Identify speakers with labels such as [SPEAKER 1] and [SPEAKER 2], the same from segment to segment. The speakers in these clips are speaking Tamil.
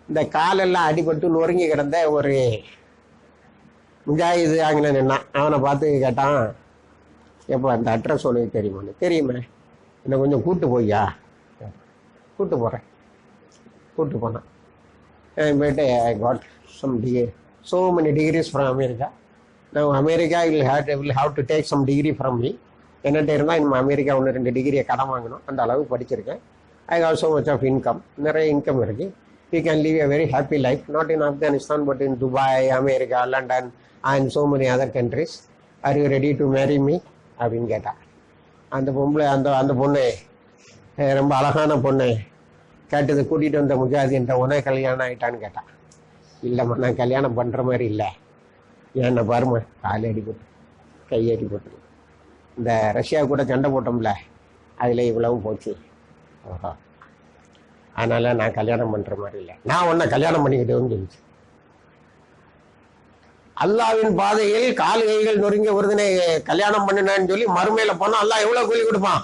[SPEAKER 1] இந்த காலெல்லாம் அடிபட்டு நொறுங்கி கிடந்த ஒரு முஜாஹிது அங்கே நின்னான். அவனை பார்த்து கேட்டான், எப்போ அந்த அட்ரஸ் உனக்கு தெரியுமான்னு. தெரியுமே, என்னை கொஞ்சம் கூப்பிட்டு போய்யா. கூப்பிட்டு போகிறேன். கூப்பிட்டு போனான். போயிட்டு I got some degree, so many degrees from America. Now America will have to take some degree from me. என்னட்ட இருந்தால் நம்ம அமெரிக்கா 1-2 டிகிரியை கடன் வாங்கணும். அந்த அளவுக்கு படிச்சிருக்கேன். I have so much of income. நிறைய இன்கம் இருக்குது. You can live a very happy life, not in Afghanistan but in Dubai, America, London and so many other countries. Are you ready to marry me? அப்படின்னு கேட்டா. அந்த பொம்பளை அந்த பொண்ணு ரொம்ப அழகான பொண்ணு கேட்டது கூட்டிகிட்டு வந்த முஜாஹிதீன்ட்ட உனே கல்யாணம் ஆகிட்டான்னு கேட்டான். இல்லைம்மா, நான் கல்யாணம் பண்ணுற மாதிரி இல்லை. ஏன்னா பாருமா, காலை அடிபட்டு கையடி போட்டு இந்த ரஷ்யா கூட சண்டை போட்டோம்ல, அதில் இவ்வளவும் போச்சு. ஓஹோ, அதனால் நான் கல்யாணம் பண்ணுற மாதிரி இல்லை, நான் உன்னை கல்யாணம் பண்ணிக்கிட்டேன்னு சொல்லிச்சு. அல்லாவின் பாதையில் கால் கைகள் நொறுங்கிய ஒருதனை கல்யாணம் பண்ணினேன்னு சொல்லி மறுமையில் போனால் அல்லாஹ் எவ்வளோ கூலி கொடுப்பான்.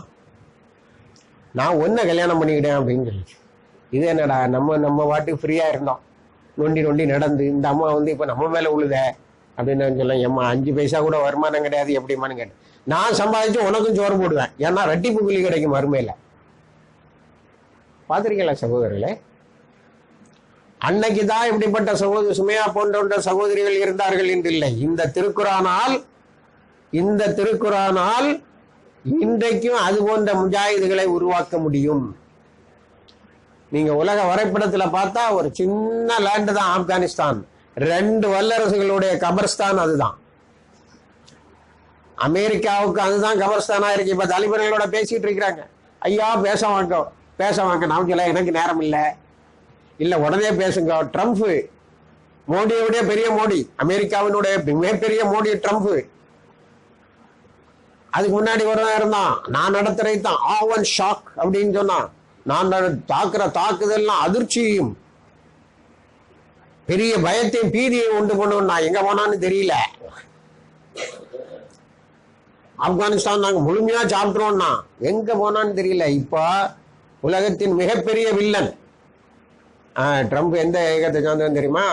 [SPEAKER 1] நான் ஒன்றை கல்யாணம் பண்ணிக்கிட்டேன் அப்படின்னு சொல்லிச்சு. இது என்னடா, நம்ம வாட்டுக்கு ஃப்ரீயாக இருந்தோம், நொண்டி நடந்து இந்த அம்மா வந்து இப்போ நம்ம மேலே உழுத அப்படின்னு சொல்ல. எம்மா 5 பைசா கூட வருமானம் கிடையாது, எப்படிமான்னு கேட்டேன். நான் சம்பாதிச்சு உனக்கும் சோறு போடுவேன், ஏன்னா ரெட்டிப்பு கூலி கிடைக்கும் மறுமையில். பார்த்துருக்கீங்களா சகோதரர்களே? அன்னைக்கு தான் இப்படிப்பட்ட சுமையா போன்ற சகோதரிகள் இருந்தார்கள் என்று இல்லை. இந்த திருக்குரானால் இன்றைக்கும் அது போன்ற முஜாஹிதுகளை உருவாக்க முடியும். நீங்க உலக வரைபடத்துல பார்த்தா ஒரு சின்ன லேண்டு தான் ஆப்கானிஸ்தான். 2 வல்லரசுகளுடைய கபர்ஸ்தான் அதுதான். அமெரிக்காவுக்கு அதுதான் கபர்ஸ்தானா இருக்கு. இப்ப தாலிபான்களோட பேசிட்டு இருக்கிறாங்க. ஐயா பேச வாங்க. நான் சொல்ல, எனக்கு நேரம் இல்ல உடனே பேசுங்க. ட்ரம்ப், மோடியோடைய பெரிய மோடி, அமெரிக்காவினுடைய மிகப்பெரிய மோடி ட்ரம்ப். அதுக்கு முன்னாடி ஒரு இருந்தான், நான் நடத்துறது தான் ஆவன் ஷாக் அப்படின்னு சொன்னான். நான் தாக்குற தாக்குதல்லாம் அதிர்ச்சியும் பெரிய பயத்தையும் பீதியையும் உண்டு பண்ணுவோம். நான் எங்க போனான்னு தெரியல. ஆப்கானிஸ்தான் நாங்க முழுமையா சாப்பிட்டுருவோம்னா எங்க போனான்னு தெரியல. இப்ப உலகத்தின் மிகப்பெரிய வில்லன் ட்ரம்ப் எந்த இயக்கத்தை சார்ந்தவன் தெரியுமா?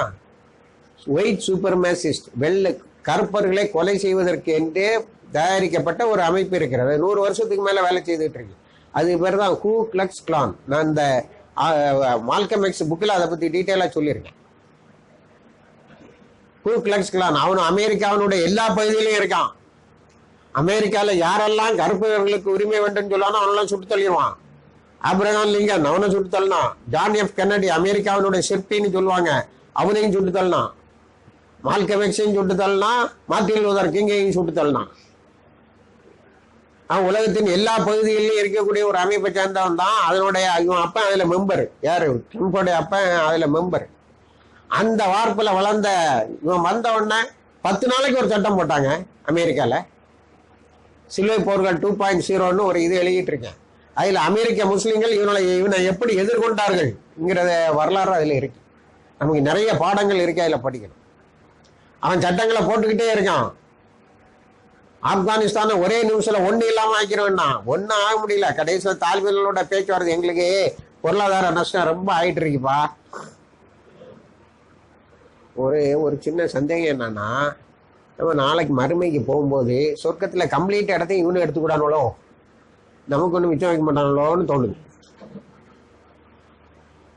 [SPEAKER 1] ஒயிட் சூப்பர்மேசிஸ்ட், கருப்பர்களை கொலை செய்வதற்கு என்றே தயாரிக்கப்பட்ட ஒரு அமைப்பு இருக்கிறது. 100 வருஷத்துக்கு மேல வேலை செய்துட்டு இருக்கு. அது பேர் தான் கூ கிளக்ஸ் கிளான். நான் இந்த மால்கம் எக்ஸ் புக்கில் அதை பத்தி டீட்டெயிலா சொல்லியிருக்கேன். கூ கிளக்ஸ் கிளான் அவனும் அமெரிக்காவினுடைய எல்லா பகுதியிலையும் இருக்கான். அமெரிக்கால யாரெல்லாம் கருப்பவர்களுக்கு உரிமை வேண்டும் சொல்லுவானோ அவனெல்லாம் சுட்டு தள்ளிடுவான். ஆப்ரஹாம் லிங்கன் அவனை சுட்டு தள்ளினான். ஜான் எஃப் கென்னடி அமெரிக்காவினுடைய சிற்பின்னு சொல்லுவாங்க, அவனையும் சுட்டு தள்ளினான். மால்கம் எக்ஸையும் சுட்டு தள்ளினான். மார்ட்டின் லூதர் கிங்கையும் சுட்டு தள்ளினான். அவன் உலகத்தின் எல்லா பகுதிகளிலும் இருக்கக்கூடிய ஒரு அமைப்பை சேர்ந்தவன் தான். அதனுடைய இவன் அப்பன் அதுல மெம்பர். யாரு? ட்ரம்ப்போடைய அப்பன் அதுல மெம்பர். அந்த வார்ப்புல வளர்ந்த இவன் வந்த உடனே 10 நாளைக்கு ஒரு சட்டம் போட்டாங்க அமெரிக்கால. சிலுவை போர்கள் 2.0ன்னு ஒரு இது எழுதிட்டு இருக்கேன். அதுல அமெரிக்க முஸ்லிம்கள் இவனை எப்படி எதிர்கொண்டார்கள் வரலாறு அதுல இருக்கு. நமக்கு நிறைய பாடங்கள் இருக்கு, அதுல படிக்கணும். அவன் சட்டங்களை போட்டுக்கிட்டே இருக்கான். ஆப்கானிஸ்தான ஒரே நிமிஷத்துல ஒண்ணு இல்லாம ஆக்கிறோம்னா ஒன்னும் ஆக முடியல. கடைசியில தாலிபான்களோட பேச்சு வருது, எங்களுக்கு பொருளாதார நஷ்டம் ரொம்ப ஆயிட்டு இருக்குப்பா. ஒரு சின்ன சந்தேகம் என்னன்னா, நம்ம நாளைக்கு மறுமைக்கு போகும்போது சொர்க்கத்துல கம்ப்ளீட் இடத்தையும் இவனு எடுத்துக்கூடானோ, நமக்கு ஒண்ணு மிச்சம் வைக்க மாட்டானோன்னு தோணுது.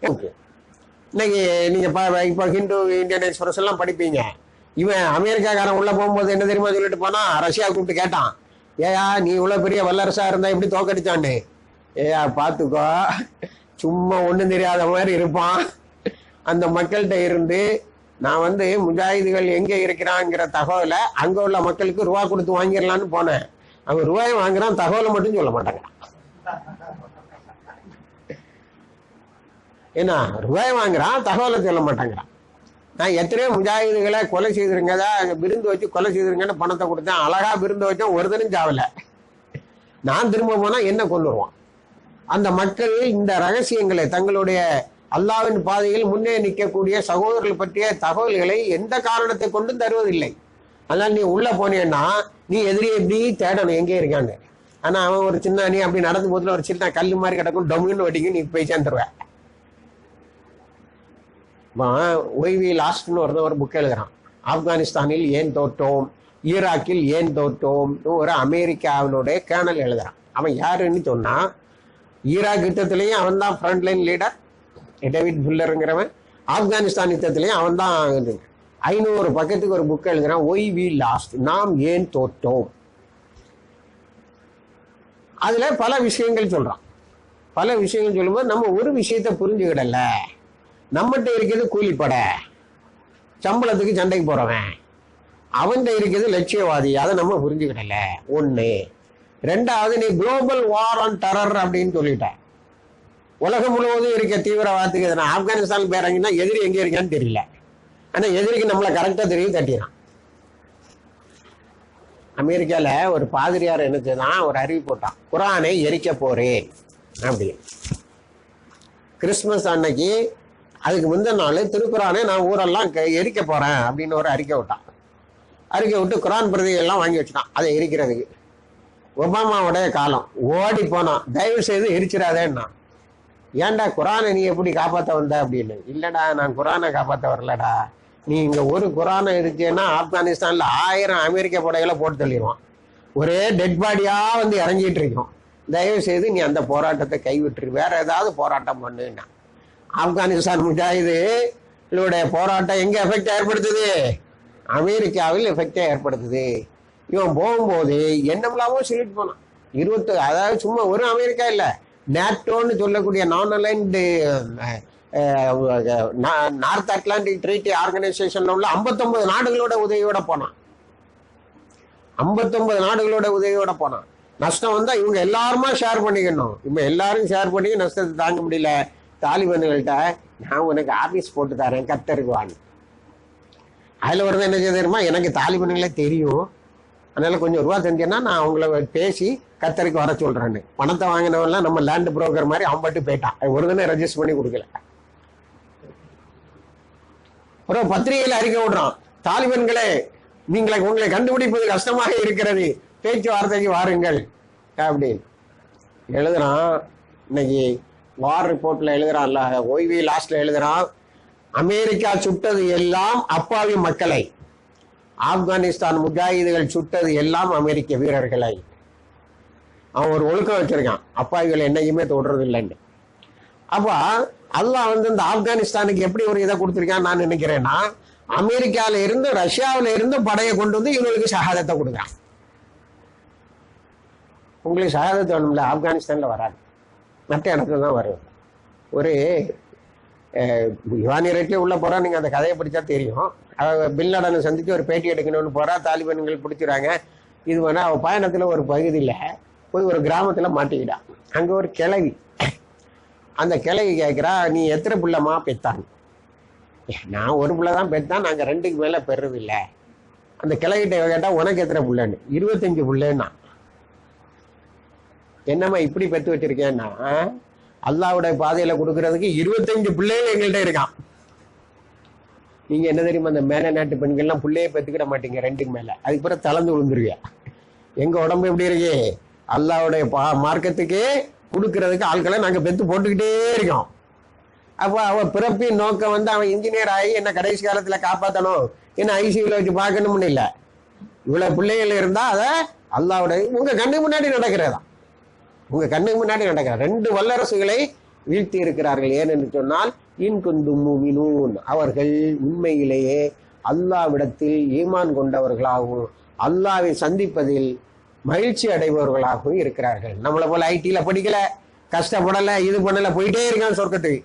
[SPEAKER 1] இன்னைக்கு நீங்க இப்ப ஹிந்து இந்தியன் எக்ஸ்பிரஸ் எல்லாம் படிப்பீங்க. இவன் அமெரிக்காக்காரன் உள்ள போகும்போது என்ன தெரியுமா சொல்லிட்டு போனா, ரஷ்யா கூப்பிட்டு கேட்டான், ஏயா நீ இவ்வளவு பெரிய வல்லரசா இருந்தா எப்படி தோக்கடிச்சான்னு. ஏயா பாத்துக்கோ, சும்மா ஒண்ணும் தெரியாத மாதிரி இருப்பான். அந்த மக்கள்கிட்ட இருந்து நான் முஜாஹிதுகள் எங்க இருக்கிறாங்கிற தகவலை அங்க உள்ள மக்களுக்கு ரூபா கொடுத்து வாங்கிடலான்னு போனேன். அவன் ரூபாய் வாங்குறான், தகவலை மட்டும் சொல்ல மாட்டாங்க. ஏன்னா ரூபாய் வாங்குறான், தகவலை சொல்ல மாட்டாங்கிறான். நான் எத்தனையோ முஜாஹிதுகளை கொலை செய்திருங்க, விருந்து வச்சு கொலை செய்திருங்கன்னு பணத்தை கொடுத்தேன். அழகா விருந்து வச்சோம், ஒருத்தனும் சாவல. நான் திரும்ப போனா என்ன கொண்டுருவான். அந்த மக்கள் இந்த ரகசியங்களை தங்களுடைய அல்லாவின் பாதையில் முன்னே நிற்கக்கூடிய சகோதரர்கள் பற்றிய தகவல்களை எந்த காரணத்தை கொண்டும் தருவதில்லை. அதனால நீ உள்ள போனேன்னா நீ எதிரியை எப்படி தேடணும் எங்கே இருக்காங்க. ஆனா அவன் ஒரு சின்ன நீ அப்படி நடந்து போதுல ஒரு சின்ன கல்லு மாதிரி கிடக்கும், டொமின்னு வட்டிக்கும் நீ போய் சேர்ந்துருவ. ஒய்வி லாஸ்ட்னு ஒரு புக் எழுதுறான். ஆப்கானிஸ்தானில் ஏன் தோற்றோம், ஈராக்கில் ஏன் தோற்றோம், ஒரு அமெரிக்காவினுடைய கேர்னல் எழுதுறான். அவன் யாருன்னு சொன்னா, ஈராக் யுத்தத்திலையும் அவன் தான் ஃப்ரண்ட் லைன் லீடர் டேவிட் புல்லருங்கிறவன். ஆப்கானிஸ்தான் யுத்தத்திலையும் அவன் தான் 500 பக்கத்துக்கு ஒரு புக் எழுதுறான், ஒய் வி லாஸ்ட், நாம் ஏன் தோற்றோம். அதுல பல விஷயங்கள் சொல்றான். பல விஷயங்கள் சொல்லும்போது நம்ம ஒரு விஷயத்தை புரிஞ்சுக்கிடல. நம்மகிட்ட இருக்கிறது கூலிப்பட, சம்பளத்துக்கு சண்டைக்கு போறவன், அவன்கிட்ட இருக்கிறது லட்சியவாதி, அதை நம்ம புரிஞ்சுக்கிடல. ஒண்ணு. ரெண்டாவது, நீ குளோபல் வார் ஆன் டெரர் அப்படின்னு சொல்லிட்ட. உலகம் முழுவதும் இருக்க தீவிரவாதத்துக்கு எதுனா ஆப்கானிஸ்தான் பேரங்கன்னா எதிரி எங்க இருக்கான்னு தெரியல. ஆனா எதிரிக்கு நம்மளை கரெக்டா தெரியும், தட்டினான். அமெரிக்கால ஒரு பாதிரியார் என்ன செய்தான், ஒரு அறிவு போட்டான், குரானை எரிக்க போறேன் அப்படி. கிறிஸ்துமஸ் அன்னைக்கு அதுக்கு முந்தின நாள் திருக்குறானை நான் ஊரெல்லாம் எரிக்க போறேன் அப்படின்னு ஒரு அறிக்கை விட்டான். அறிக்கை விட்டு குரான் பிரதிகள்லாம் வாங்கி வச்சுட்டான் அதை எரிக்கிறதுக்கு. ஒபாமாவுடைய காலம் ஓடி போனான், தயவு செய்து எரிச்சிடாதேன்னா. ஏன்டா குரானை நீ எப்படி காப்பாற்ற வந்த அப்படின்னு. இல்லடா, நான் குரானை காப்பாற்ற வரலடா, நீ இங்க ஒரு குரானை இருக்கேன்னா ஆப்கானிஸ்தான்ல 1000 அமெரிக்க படைகளை போட்டு தள்ளிடுவான், ஒரே டெட் பாடியா வந்து இறங்கிட்டு இருக்கோம். தயவு செய்து நீ அந்த போராட்டத்தை கைவிட்டுரு, வேற ஏதாவது போராட்டம் பண்ணுன்னா. ஆப்கானிஸ்தான் முஜாஹிதுடைய போராட்டம் எங்க எஃபெக்ட் ஏற்படுத்துது, அமெரிக்காவில் எஃபெக்டை ஏற்படுத்துது. இவன் போகும்போது என்னமில்லாமோ சொல்லிட்டு போனான். அதாவது சும்மா ஒரு அமெரிக்கா இல்ல, நேட்டோன்னு சொல்லக்கூடிய நான் அலைன்டு நார்த் அட்லாண்டிக் ட்ரீட்டி ஆர்கனைசேஷன்ல உள்ள 59 நாடுகளோட உதவியோட போனான். 59 நாடுகளோட உதவியோட போனான். நஷ்டம் வந்தா இவங்க எல்லாருமா ஷேர் பண்ணிக்கணும். இப்ப எல்லாரும் ஷேர் பண்ணி நஷ்டத்தை தாங்க முடியல. தாலிபான்கள்ட்ட நான் உனக்கு ஆபீஸ் போட்டு தரேன், கத்தருக்கு வான்னு. அதுல வருது என்ன செய்யுமா, எனக்கு தாலிபான்களே தெரியும், அதனால கொஞ்சம் ரூபா தந்தேன்னா நான் அவங்கள பேசி கத்தருக்கு வர சொல்றேன்னு. பணத்தை வாங்கினவெல்லாம் நம்ம லேண்ட் புரோக்கர் மாதிரி அவன் பட்டு போயிட்டான், ஒரு தினம் ரெஜிஸ்டர் பண்ணி கொடுக்கல. ஒரு பத்திரிகையில அறிக்கை விடுறான், தாலிபான்களே உங்களை கண்டுபிடிப்பது கஷ்டமாக இருக்கிறது, பேச்சுவார்த்தைக்கு வாருங்கள் அப்படின்னு எழுதுறான். இன்னைக்கு வார் ரிப்போர்ட்ல எழுதுறான்ல, ஓய்வி லாஸ்ட்ல எழுதுறான், அமெரிக்கா சுட்டது எல்லாம் அப்பாவி மக்களை, ஆப்கானிஸ்தான் முஜாஹிதுகள் சுட்டது எல்லாம் அமெரிக்க வீரர்களை. அவன் ஒரு ஒழுக்கம் வச்சிருக்கான், அப்பாவிகளை என்னைக்குமே தொடுறது இல்லைன்னு. அப்ப அல்லாஹ் இந்த ஆப்கானிஸ்தானுக்கு எப்படி ஒரு இதை கொடுத்துருக்கான்னு நான் நினைக்கிறேன்னா, அமெரிக்கால இருந்து ரஷ்யாவில இருந்து படையை கொண்டு வந்து இவங்களுக்கு ஷஹாதத்தை கொடுக்குறான். உங்களுக்கு ஷஹாதத்தை வேணும்ல, ஆப்கானிஸ்தான்ல வராது, மற்ற இடத்துல தான் வரும். ஒரு யுவானி ரேட்லேயே உள்ள போறா, நீங்க அந்த கதையை படிச்சா தெரியும். பின் லாடனை சந்திச்சு ஒரு பேட்டி எடுக்கணும்னு போறா, தாலிபான்கள் பிடிச்சிடறாங்க. இது வேணா அவ பயணத்துல ஒரு பகுதியில போய் ஒரு கிராமத்துல மாட்டிக்கிட்டா. அங்க ஒரு கிழவி, அந்த கிழவி கேட்கிறா, நீ எத்தனை பிள்ளைமா பெத்தான்? நான் ஒரு பிள்ளை தான் பெத்தான், நாங்க 2க்கு மேல பெறது இல்லை. அந்த கிழவிட்ட கேட்டா, உனக்கு எத்தனை பிள்ளைன்னு? 25 பிள்ளைன்னா. என்னம்மா இப்படி பெத்து வச்சிருக்கேன்னா, அல்லாவுடைய பாதையில கொடுக்கறதுக்கு 25 பிள்ளைகள் எங்கள்கிட்ட இருக்கான். நீங்க என்ன தெரியுமா, அந்த மேல நாட்டு பெண்கள்லாம் பிள்ளையே பெத்துக்கிட மாட்டீங்க 2க்கு மேல, அதுக்கு பிறகு தளர்ந்து விழுந்துருவியா. எங்க உடம்பு எப்படி இருக்கு, அல்லாவுடைய மார்க்கத்துக்கு கொடுக்கறதுக்கு ஆட்களை நாங்க பெத்து போட்டுக்கிட்டே இருக்கோம். அப்போ அவன் பிறப்பின் நோக்கம் அவன் இன்ஜினியர் ஆகி என்ன கடைசி காலத்துல காப்பாற்றணும், என்ன ஐசியூல வச்சு பார்க்கணும்னு இல்லை. இவ்வளவு பிள்ளைகள் இருந்தா அதை அல்லாவுடைய உங்க கண்ணுக்கு முன்னாடி நடக்கிறதா, உங்க கண்ணுக்கு முன்னாடி நடக்கிற 2 வல்லரசுகளை வீழ்த்தி இருக்கிறார்கள். ஏனென்று சொன்னால், இன்குந்தும் அவர்கள் உண்மையிலேயே அல்லாவிடத்தில் ஈமான் கொண்டவர்களாகவும் அல்லாவை சந்திப்பதில் மகிழ்ச்சி அடைபவர்களாகவும் இருக்கிறார்கள். நம்மளை போல ஐடில படிக்கல, கஷ்டப்படல, இது பண்ணல, போயிட்டே இருக்கான் சொர்க்கத்துக்கு.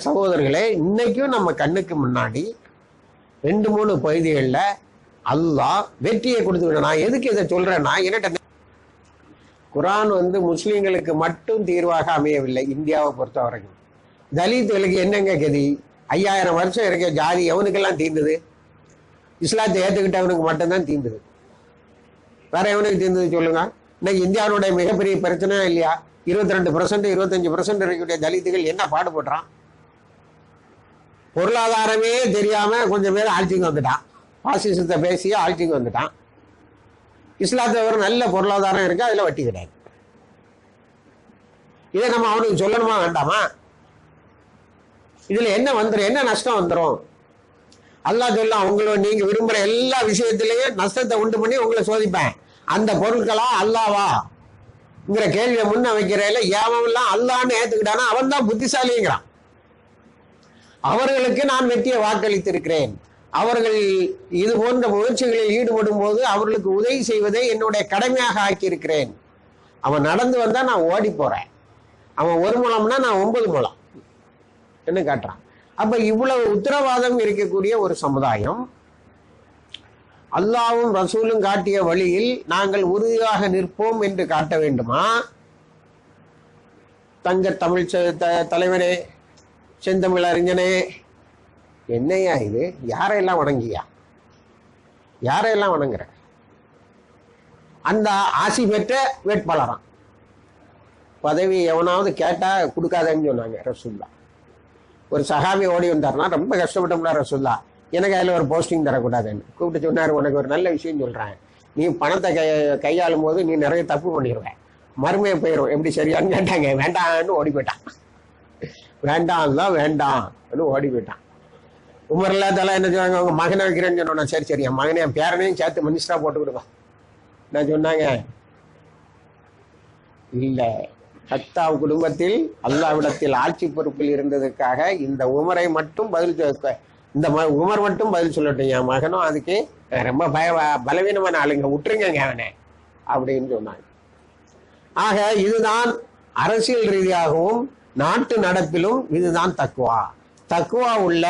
[SPEAKER 1] சகோதரர்களே, இன்னைக்கும் நம்ம கண்ணுக்கு முன்னாடி 2-3 பகுதிகளில் அல்லாஹ் வெற்றியை கொடுத்து. நான் எதுக்கு இதை சொல்றேன்னா, என்னட்ட குரான் முஸ்லீம்களுக்கு மட்டும் தீர்வாக அமையவில்லை. இந்தியாவை பொறுத்த வரைக்கும் தலித்துகளுக்கு என்னங்க கதி? 5000 வருஷம் இருக்க ஜாதி எவனுக்கெல்லாம் தீர்ந்தது? இஸ்லாத்தை ஏற்றுக்கிட்டவனுக்கு மட்டும்தான் தீர்ந்தது. வேற எவனுக்கு தீர்ந்தது சொல்லுங்க? இன்னைக்கு இந்தியாவுடைய மிகப்பெரிய பிரச்சனை இல்லையா? 22% 25% இருக்கக்கூடிய தலித்துகள் என்ன பாடுபடுறான்? பொருளாதாரமே தெரியாம கொஞ்சம் பேர் ஆட்சிக்கு வந்துட்டான், பாசிசத்தை பேசிய ஆட்சிக்கு வந்துட்டான். இஸ்லாத்தை ஒரு நல்ல பொருளாதாரம் இருக்கு, அதுல வட்டி கிடையாது. இதை நம்ம அவனுக்கு சொல்லணுமா வேண்டாமா? இதுல என்ன வந்துடும், என்ன நஷ்டம் வந்துடும்? அல்லாஹ் சொல்லலாம், உங்களை நீங்க விரும்புற எல்லா விஷயத்திலையும் நஷ்டத்தை உண்டு பண்ணி உங்களை சோதிப்பேன். அந்த பொருட்களா அல்லாவாங்கிற கேள்வியை முன்ன வைக்கிறதுல ஏவெல்லாம் அல்லான்னு ஏத்துக்கிட்டானா அவன் தான் புத்திசாலிங்கிறான். அவர்களுக்கு நான் வெற்றியை வாக்களித்திருக்கிறேன். அவர்கள் இது போன்ற முயற்சிகளில் ஈடுபடும் போது அவர்களுக்கு உதவி செய்வதை என்னுடைய கடமையாக ஆக்கியிருக்கிறேன். அவன் நடந்து வந்தா நான் ஓடி போறேன், அவன் 1 முழம்னா நான் 9 முழம் என்ன காட்டுறான். அப்ப இவ்வளவு உத்தரவாதம் இருக்கக்கூடிய ஒரு சமுதாயம், அல்லாவும் ரசூலும் காட்டிய வழியில் நாங்கள் உறுதியாக நிற்போம் என்று காட்ட வேண்டுமா? தங்க தமிழ் தலைவனே, செந்தமிழ் அறிஞனே, என்னையா இது? யாரையெல்லாம் வணங்கியா? யாரையெல்லாம் வணங்குற? அந்த ஆசி பெற்ற வேட்பாளரான் பதவி எவனாவது கேட்டா கொடுக்காதேன்னு சொன்னாங்க ரசூல்லா. ஒரு சஹாபி ஓடி வந்தார்னா, ரொம்ப கஷ்டப்பட்டோம்னா ரசூல்லா, எனக்கு அதில் ஒரு போஸ்டிங் தரக்கூடாதுன்னு கூப்பிட்டு சொன்னார், உனக்கு ஒரு நல்ல விஷயம் சொல்றேன், நீ பணத்தை கையாளும் போது நீ நிறைய தப்பு பண்ணிடுவேன், மறுமையை போயிடும், எப்படி சரியான்னு கேட்டாங்க. வேண்டாம்னு ஓடி போயிட்டான். வேண்டாம் தான் வேண்டாம் ஓடி போயிட்டான். உமர்லா தலா என்ன சொன்னாங்க, அவங்க மகனை வைக்கிறேன்னு சொன்னா, சரி சரி என் மகனை என் பேரனையும் சேர்த்து மினிஸ்டரா போட்டு விடுவா. நான் சொன்னாங்க, இல்ல, ஹத்தாவ் குடும்பத்தில் அல்லாவிடத்தில் ஆட்சி பொறுப்பில் இருந்ததுக்காக இந்த உமரை மட்டும் இந்த உமர் மட்டும் பதில் சொல்லட்டும், என் மகனும் அதுக்கு ரொம்ப பலவீனமான ஆளுங்க, விட்டுருங்க அவனை அப்படின்னு சொன்னாங்க. ஆக இதுதான் அரசியல் ரீதியாகவும் நாட்டு நடப்பிலும் இதுதான் தக்குவா. தக்குவா உள்ள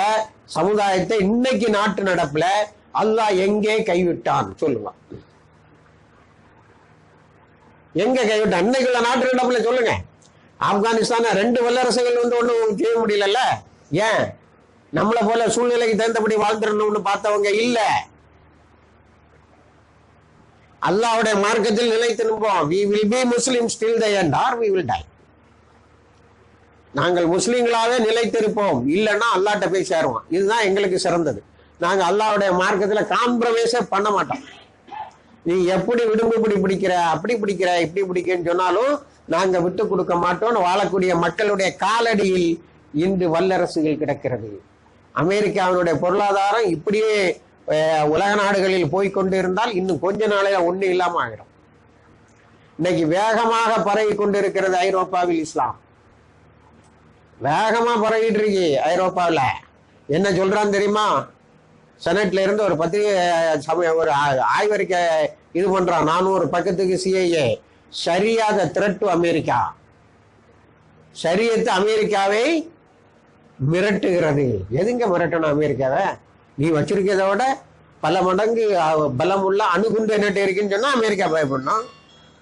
[SPEAKER 1] சமுதாயத்தை இன்னைக்கு நாட்டு நடப்புல அல்லாஹ் எங்கே கைவிட்டான் சொல்லுங்க, எங்க கைவிட்டான்? இன்னைக்குள்ள நாட்டு நடப்புல சொல்லுங்க. ஆப்கானிஸ்தான 2 வல்லரசுகள் ஒன்றும் செய்ய முடியல. ஏன்? நம்மளை போல சூழ்நிலைக்கு தகுந்தபடி வாழ்ந்துடணும்னு பார்த்தவங்க இல்ல. அல்லாஹ்வுடைய மார்க்கத்தில் நிலைத்து நிற்போம். we will be Muslims till the end or we will die. நாங்கள் முஸ்லீம்களாவே நிலைத்திருப்போம், இல்லைன்னா அல்லாஹ்ட்ட போய் சேருவோம். இதுதான் எங்களுக்கு சிறந்தது. நாங்க அல்லாஹ்வுடைய மார்க்கத்துல காம்ப்ரமைஸே பண்ண மாட்டோம். நீ எப்படி விடும்பு இப்படி பிடிக்கிற, அப்படி பிடிக்கிற, இப்படி பிடிக்கன்னு சொன்னாலும் நாங்க விட்டு கொடுக்க மாட்டோம்னு வாழக்கூடிய மக்களுடைய காலடியில் இன்று வல்லரசுகள் கிடக்கிறது. அமெரிக்காவினுடைய பொருளாதாரம் இப்படியே உலக நாடுகளில் போய்கொண்டு இருந்தால் இன்னும் கொஞ்ச நாளைய ஒண்ணு இல்லாம ஆகிடும். இன்னைக்கு வேகமாக பரவி கொண்டிருக்கிறது ஐரோப்பாவில் இஸ்லாம். வேகமா பரவிட்டு இருக்கு ஐரோப்பாவில். என்ன சொல்றான்னு தெரியுமா? செனட்ல இருந்து ஒரு பத்திரிகை ஒரு ஆய்வறிக்கை இது பண்றான், 400 பக்கத்துக்கு. சிஐஏ சரியாக த்ரெட் டு அமெரிக்கா, ஷரியத்து அமெரிக்காவை மிரட்டுகிறது. எதுங்க மிரட்டணும் அமெரிக்காவை? நீ வச்சிருக்கிறத விட பல மடங்கு பலம் உள்ள அணுகுண்டு என்ன இருக்குன்னு சொன்னா அமெரிக்கா பயப்படணும்.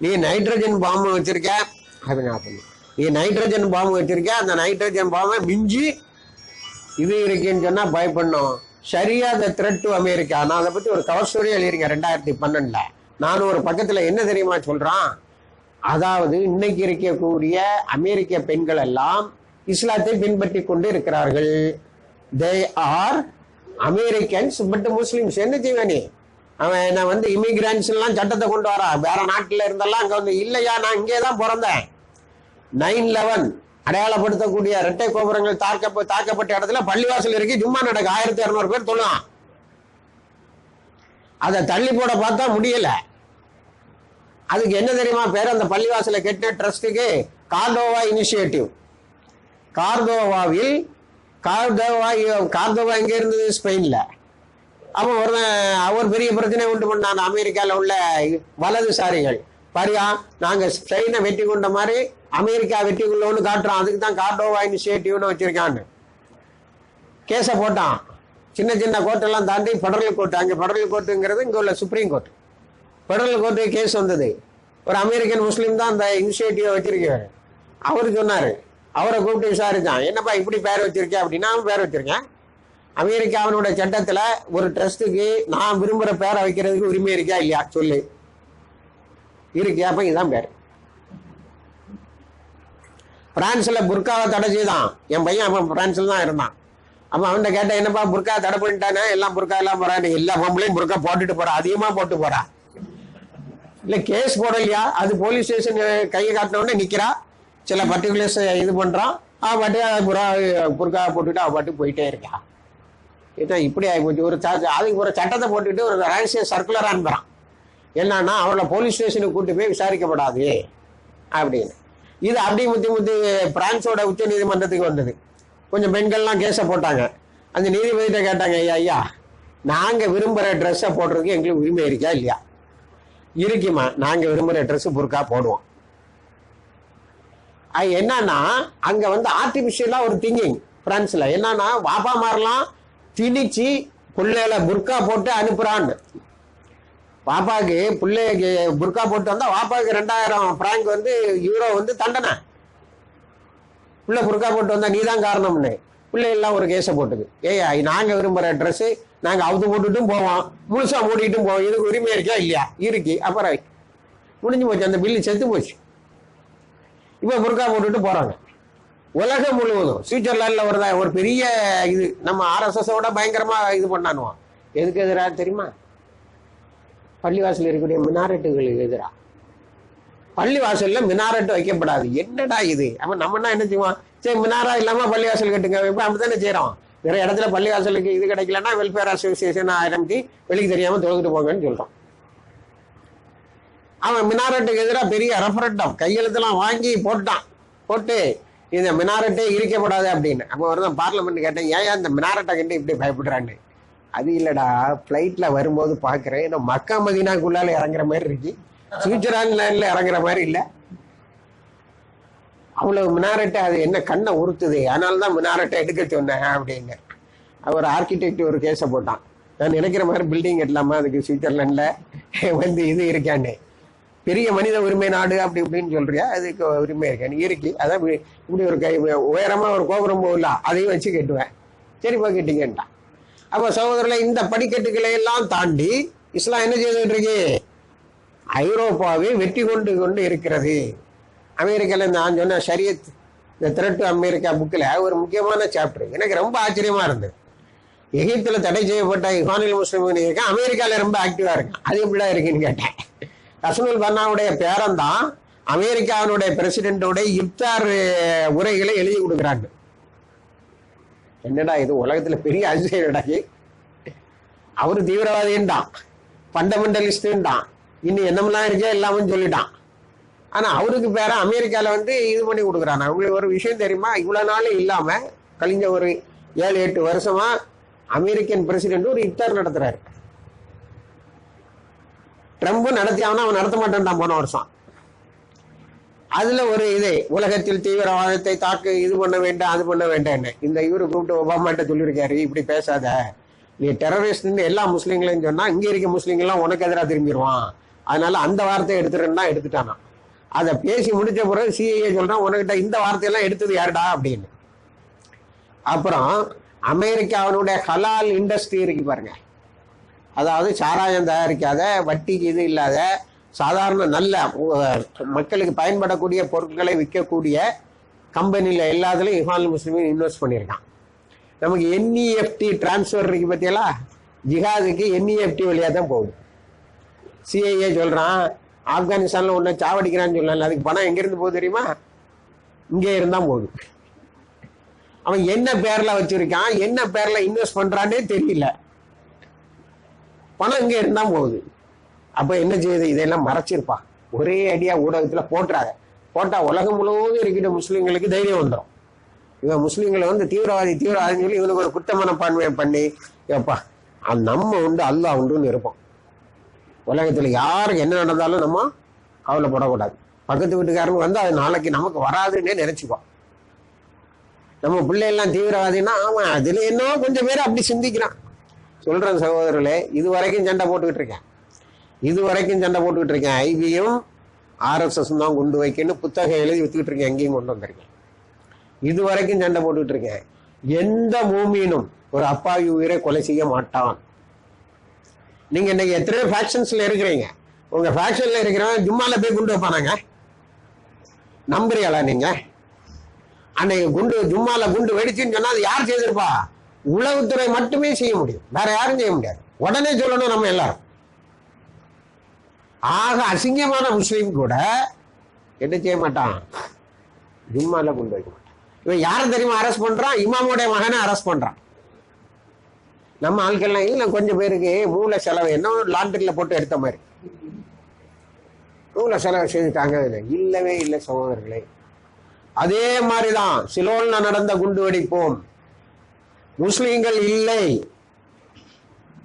[SPEAKER 1] நீ நைட்ரஜன் பாம்பு வச்சிருக்க, நீ நைட்ரஜன் பாம்பு வச்சிருக்க, அந்த நைட்ரஜன் பாம்பை மிஞ்சி இது இருக்குன்னு சொன்னா பயப்படணும். சரியா த த்ரெட் டு அமெரிக்கா. நான் அதை பத்தி ஒரு கவர் ஸ்டோரி எழுதிருக்கேன் 2012. 400 பக்கத்துல என்ன தெரியுமா சொல்றான்? அதாவது இன்னைக்கு இருக்கக்கூடிய அமெரிக்க பெண்கள் எல்லாம் இஸ்லாத்தை பின்பற்றி கொண்டு இருக்கிறார்கள். They are Americans but Muslims. என்ன செய்வேன் நீ? அவன் நான் இமிகிரன்ஸ் எல்லாம் சட்டத்தை கொண்டு வரா, வேற நாட்டுல இருந்தெல்லாம் அங்க இல்லையா, நான் இங்கேதான் பிறந்தேன். 9/11 அடையாளப்படுத்தக்கூடிய இரட்டை கோபுரங்கள் தாக்கப்பட்ட இடத்துல பள்ளிவாசல் இருக்கு, ஜும்மா நடக்கு, 1200 பேர் தொழுவான். அதை தள்ளி போட பார்த்தா முடியல. அதுக்கு என்ன தெரியுமா பேர்? அந்த பள்ளிவாசலை கட்டின ட்ரஸ்டுக்கு கார்டோவா இனிஷியேட்டிவ். கார்தோவா எங்க இருந்தது? ஸ்பெயின்ல. அப்ப ஒரு பெரிய பிரச்சனை உண்டு பண்ணாங்க அமெரிக்கால உள்ள வலதுசாரிகள். பாரியா, நாங்க ஸ்பெயினை வெற்றி கொண்ட மாதிரி அமெரிக்கா வெற்றி கொள்ளோன்னு காட்டுறோம், அதுக்கு தான் கார்டோவா இனிஷியேட்டிவ்னு வச்சிருக்கான்னு கேஸ போட்டான். சின்ன சின்ன கோர்ட்டெல்லாம் தாண்டி பெடரல் கோர்ட், அங்க பெடரல் கோர்ட்டுங்கிறது இங்க உள்ள supreme court. Federal court case வந்தது. ஒரு அமெரிக்கன் முஸ்லீம் தான் அந்த இனிஷியேட்டிவ் வச்சிருக்காரு. அவரு சொன்னாரு, அவரை கூப்பிட்டு விசாரிச்சான், என்னப்பா இப்படி பேர் வச்சிருக்கேன் அப்படின்னா, பேர் வச்சிருக்கேன். அமெரிக்காவினுடைய சட்டத்துல ஒரு ட்ரஸ்டுக்கு நான் விரும்புற பேரை வைக்கிறதுக்கு உரிமை இருக்கா இல்லையா சொல்லு. இருக்கு. அப்ப இதுதான் பேர். பிரான்ஸ்ல புர்காவை தடை செய்தான். என் பையன் அப்ப பிரான்ஸ்ல தான் இருந்தான். அப்ப அவன்கிட்ட கேட்ட, என்னப்பா புர்கா தடை பண்ணிட்டானே, எல்லாம் புர்கா எல்லாம் போறான், எல்லா பொம்பளையும் புர்கா போட்டுட்டு போறா, அதிகமா போட்டு போறா. இல்ல கேஸ் போடலையா? அது போலீஸ் ஸ்டேஷன் கையை காட்டின உடனே நிக்கிறா, சில பர்டிகுலர்ஸ் இது பண்றான், பாட்டு புர்கா போட்டுட்டு பாட்டு போயிட்டே இருக்கா. ஏன்னா இப்படி ஆகிப்போச்சு. அதுக்கு ஒரு சட்டத்தை போட்டுட்டு ஒரு ரகசிய சர்க்குலர் அனுப்புறான். என்னன்னா அவளை போலீஸ் ஸ்டேஷனுக்கு கூட்டு போய் விசாரிக்கப்படாது அப்படின்னு. இது அப்படி முத்தி பிரான்ஸோட உச்ச நீதிமன்றத்துக்கு வந்தது. கொஞ்சம் பெண்கள்லாம் கேஸை போட்டாங்க. அந்த நீதிபதிகிட்ட கேட்டாங்க, ஐயா நாங்க விரும்புகிற ட்ரெஸ்ஸை போடுறதுக்கு எங்களுக்கு உரிமை இருக்கா இல்லையா? இருக்குமா, நாங்க விரும்புகிற ட்ரெஸ் புர்கா போடுவோம். அது என்னன்னா அங்க ஆர்டிபிஷியலா ஒரு திங்கிங் பிரான்ஸ்ல என்னன்னா பாப்பா மாரெல்லாம் திணிச்சு பிள்ளைகளை புர்கா போட்டு அனுப்புறான்னு. பாப்பாக்கு பிள்ளைக்கு புர்கா போட்டு வந்தா பாப்பாவுக்கு 2000 பிராங்க் யூரோ தண்டனை. பிள்ளை புர்கா போட்டு வந்தா நீதான் காரணம்னு பிள்ளை எல்லாம் ஒரு கேஸை போட்டுது. ஏயா நாங்க விரும்புற ட்ரெஸ் நாங்க அவுத்து போட்டுட்டும் போவோம், முழுசா மூடிட்டும் போவோம், இதுக்கு உரிமை இருக்கா இல்லையா? இருக்கு. அப்புறம் முடிஞ்சு போச்சு, அந்த பில்லு செத்து போச்சு. இப்ப புர்கா போட்டுட்டு போறாங்க உலகம் முழுவதும். சுவிட்சர்லாந்துல ஒரு பெரிய இது நம்ம RSS-ஓட பயங்கரமா இது பண்ணானுவோம். எதுக்கு எதிராக தெரியுமா? பள்ளிவாசல் இருக்கக்கூடிய மினாரெட்டுகளுக்கு எதிராக. பள்ளிவாசல்ல மினாரெட்டு வைக்கப்படாது. என்னடா இது? அப்ப நம்ம என்ன செய்வோம்? சரி மினாரா இல்லாம பள்ளிவாசல் கட்டுங்க, இப்ப அப்படித்தானே செய்யறோம். நிறைய இடத்துல பள்ளிவாசலுக்கு இது கிடைக்கலன்னா வெல்ஃபேர் அசோசியேஷன் ஆரம்பிச்சு வெளிக்கு தெரியாம தொழுதுட்டு போங்கன்னு சொல்றோம். அவன் மினாரெட்டுக்கு எதிராக பெரிய ரெஃபரண்டம் கையெழுத்தெல்லாம் வாங்கி போட்டு இந்த மினாரெட்டே இருக்கப்படாது அப்படின்னு. அப்போ தான் பார்லிமெண்ட் கேட்டேன், ஏன் இந்த மினாரெட்டை கண்டு இப்படி பயப்படுறான்னு. அது இல்லடா, பிளைட்ல வரும்போது பாக்குறேன் ஏன்னா மக்கா மதீனாக்குள்ளால இறங்குற மாதிரி இருக்கு, சுவிட்சர்லாந்துல இறங்குற மாதிரி இல்லை. அவ்வளவு மினாரெட்டை அது என்ன கண்ணை உறுத்துது, அதனாலதான் மினாரெட்டை எடுக்க சொன்னேன் அப்படின்னு. அவர் ஆர்கிடெக்ட் ஒரு கேஸை போட்டான். நான் நினைக்கிற மாதிரி பில்டிங் கட்டலாமா அதுக்கு சுவிட்சர்லாந்துல இது இருக்கான்னு. பெரிய மனித உரிமை நாடு அப்படி இப்படின்னு சொல்றியா? அதுக்கு உரிமை இருக்கேன் இருக்கு. அதான் இப்படி ஒரு உயரமா ஒரு கோபுரம் போகல, அதையும் வச்சு கட்டுவேன். சரிப்பா கேட்டீங்கன்ட்டான். அப்ப சகோதரர்களை இந்த படிக்கட்டுகளை எல்லாம் தாண்டி இஸ்லாம் என்ன செய்துட்டு இருக்கு? ஐரோப்பாவை வெற்றி கொண்டு இருக்கிறது. அமெரிக்கால நான் சொன்ன ஷரியத் இந்த த்ரெட் அமெரிக்கா புக்கில் ஒரு முக்கியமான சாப்டர் எனக்கு ரொம்ப ஆச்சரியமா இருந்தது. எகிப்துல தடை செய்யப்பட்ட இஹ்வானுல் முஸ்லிமீன் இருக்கேன், அமெரிக்கால ரொம்ப ஆக்டிவா இருக்கேன். அது எப்படிதான் இருக்குன்னு கேட்டேன். ரசூலுல் பன்னாவுடைய பேரன் தான் அமெரிக்காவினுடைய பிரசிடென்டோட இப்தார் உரைகளை எழுதி கொடுக்குறாங்க. என்னடா இது உலகத்துல பெரிய அதிசயம். அவரு தீவிரவாதின்டான், ஃபண்டமெண்டலிஸ்டான், இன்னும் என்னமெல்லாம் இருக்கே எல்லாமே சொல்லிட்டான். ஆனா அவருக்கு பேர அமெரிக்கால இது பண்ணி கொடுக்குறான். அவங்களுக்கு ஒரு விஷயம் தெரியுமா? இவ்வளவு நாள் இல்லாம கழிஞ்ச ஒரு 7-8 வருஷமா அமெரிக்கன் பிரசிடென்ட் ஒரு இப்தார் நடத்துறாரு. ட்ரம்ப் நடத்தியாவனா அவன் நடத்த மாட்டான் போன வருஷம். அதுல ஒரு உலகத்தில் தீவிரவாதத்தை இது பண்ண வேண்டாம் அது பண்ண வேண்டாம். இந்த இவரு கூப்பிட்டு ஒபாமாட்ட சொல்லியிருக்காரு, இப்படி பேசாத, நீ டெரரிஸ்ட் எல்லா முஸ்லீம்களையும் சொன்னா இங்க இருக்க முஸ்லீம்கள்லாம் உனக்கு எதிராக திரும்பிடுவான், அதனால அந்த வார்த்தையை எடுத்துட்டானா. அதை பேசி முடிச்ச பிறகு சிஐஏ சொல்றான், உனக்கிட்ட இந்த வார்த்தையெல்லாம் எடுத்தது யாருடா அப்படின்னு. அப்புறம் அமெரிக்காவினுடைய ஹலால் இண்டஸ்ட்ரி இருக்கு பாருங்க, அதாவது சாராயம் தயாரிக்காத, வட்டிக்கு இது இல்லாத, சாதாரண நல்ல மக்களுக்கு பயன்படக்கூடிய பொருட்களை விற்கக்கூடிய கம்பெனியில் எல்லாத்துலையும் இஹ்வானுல் முஸ்லிமீன் இன்வெஸ்ட் பண்ணியிருக்கான். நமக்கு NEFT டிரான்ஸ்ஃபர் இருக்கு பத்தியலா, ஜிஹாதுக்கு NEFT வழியாக தான் போகுது. சிஐஏ சொல்றான் ஆப்கானிஸ்தான்ல ஒன்ன சாவடிக்கிறான்னு சொல்லல, அதுக்கு பணம் எங்கிருந்து போகுது தெரியுமா? இங்கே இருந்தா போகுது. அவன் என்ன பேர்ல வச்சிருக்கான், என்ன பேர்ல இன்வெஸ்ட் பண்றான்னே தெரியல, பணம் இங்க இருந்தா போகுது. அப்ப என்ன செய்யுது? இதெல்லாம் மறைச்சிருப்பா, ஒரே அடியா ஊடகத்துல போட்டா உலகம் முழுவதும் இருக்கிற முஸ்லீம்களுக்கு தைரியம் வந்துடும். இவன் முஸ்லீம்களை தீவிரவாதின்னு சொல்லி இவனுக்கு ஒரு குற்ற மனப்பான்மையை பண்ணி, எப்பா நம்ம உண்டு அல்லாஹ் உண்டுன்னு இருப்போம். உலகத்துல யாருக்கு என்ன நடந்தாலும் நம்ம கவலைப்படக்கூடாது. பக்கத்து வீட்டுக்காரங்க அது நாளைக்கு நமக்கு வராதுன்னே நினைச்சுப்போம். நம்ம பிள்ளையெல்லாம் தீவிரவாதின்னா ஆமா அதுல என்ன கொஞ்சம் பேர் அப்படி சிந்திக்கிறான். சொல்றேன் சகோதரர்களே, இதுவரைக்கும் சண்டை போட்டுக்கிட்டு இருக்கேன். ஐபியும் RSS தான் கொண்டு வைக்கன்னு புத்தகம் எழுதி வித்துக்கிட்டு இருக்கேன், எங்கேயும் கொண்டு வந்திருக்கேன். இதுவரைக்கும் சண்டை போட்டுக்கிட்டு இருக்கேன். எந்த மூமீனும் ஒரு அப்பாவி உயிரை கொலை செய்ய மாட்டான். நீங்க இன்னைக்கு எத்தனையோ ஃபேக்ஷன்ஸ்ல இருக்கிறீங்க, உங்க ஃபேக்ஷன்ல இருக்கிறவன் ஜும்மால போய் குண்டு வைப்பானாங்க? நம்புறீங்களா நீங்க? அன்னைக்கு ஜும்மால குண்டு வெடிச்சுன்னு சொன்னா அது யார் செய்திருப்பா? உளவுத்துறை மட்டுமே செய்ய முடியும், வேற யாரும் செய்ய முடியாது. உடனே சொல்லணும் நம்ம எல்லாரும். ஆக அசிங்கமான முஸ்லீம் கூட என்ன செய்ய மாட்டான்? ஜும்மால குண்டு வைக்க மாட்டான். இவன் யாரை தெரியுமா அரெஸ்ட் பண்றான்? இமாமுடைய மகனை அரெஸ்ட் பண்றான். நம்ம ஆட்கள்லாம் இல்லை, கொஞ்சம் பேருக்கு மூல செலவு என்ன லாண்டரியில போட்டு எடுத்த மாதிரி மூல செலவு செய்துட்டாங்க. இல்லவே இல்லை சகோதரர்களே. அதே மாதிரிதான் சிலோன்ல நடந்த குண்டு வெடிப்போம். முஸ்லீம்கள் இல்லை,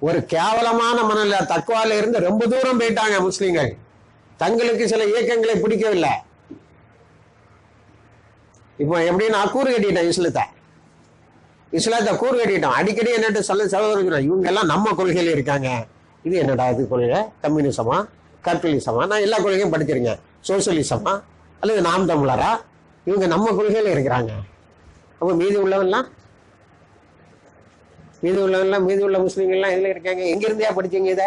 [SPEAKER 1] ஒரு கேவலமான மனநிலை தக்குவால இருந்து ரொம்ப தூரம் போயிட்டாங்க முஸ்லீம்கள். தங்களுக்கு சில இயக்கங்களை பிடிக்கவில்லை. இப்போ எப்படின்னா கூறு கட்டிட்டேன் இஸ்லாத்தை கூறு கட்டிட்டோம். அடிக்கடி என்னட்டு சகோதரர்கள் இவங்க எல்லாம் நம்ம கொள்கையில இருக்காங்க. இது என்னடா இது கொள்கை? கம்யூனிசமா, கர்டலிசமா? நான் எல்லா கொள்கையும் படிச்சிருக்கேன். சோசியலிசமா அல்லது நாம் தமிழரா? இவங்க நம்ம கொள்கையில இருக்கிறாங்க. அப்ப மீதி உள்ளவன்லாம் மீதி உள்ள முஸ்லீம்கள்லாம் இதுல இருக்காங்க. எங்க இருந்தே படிச்சீங்க இத?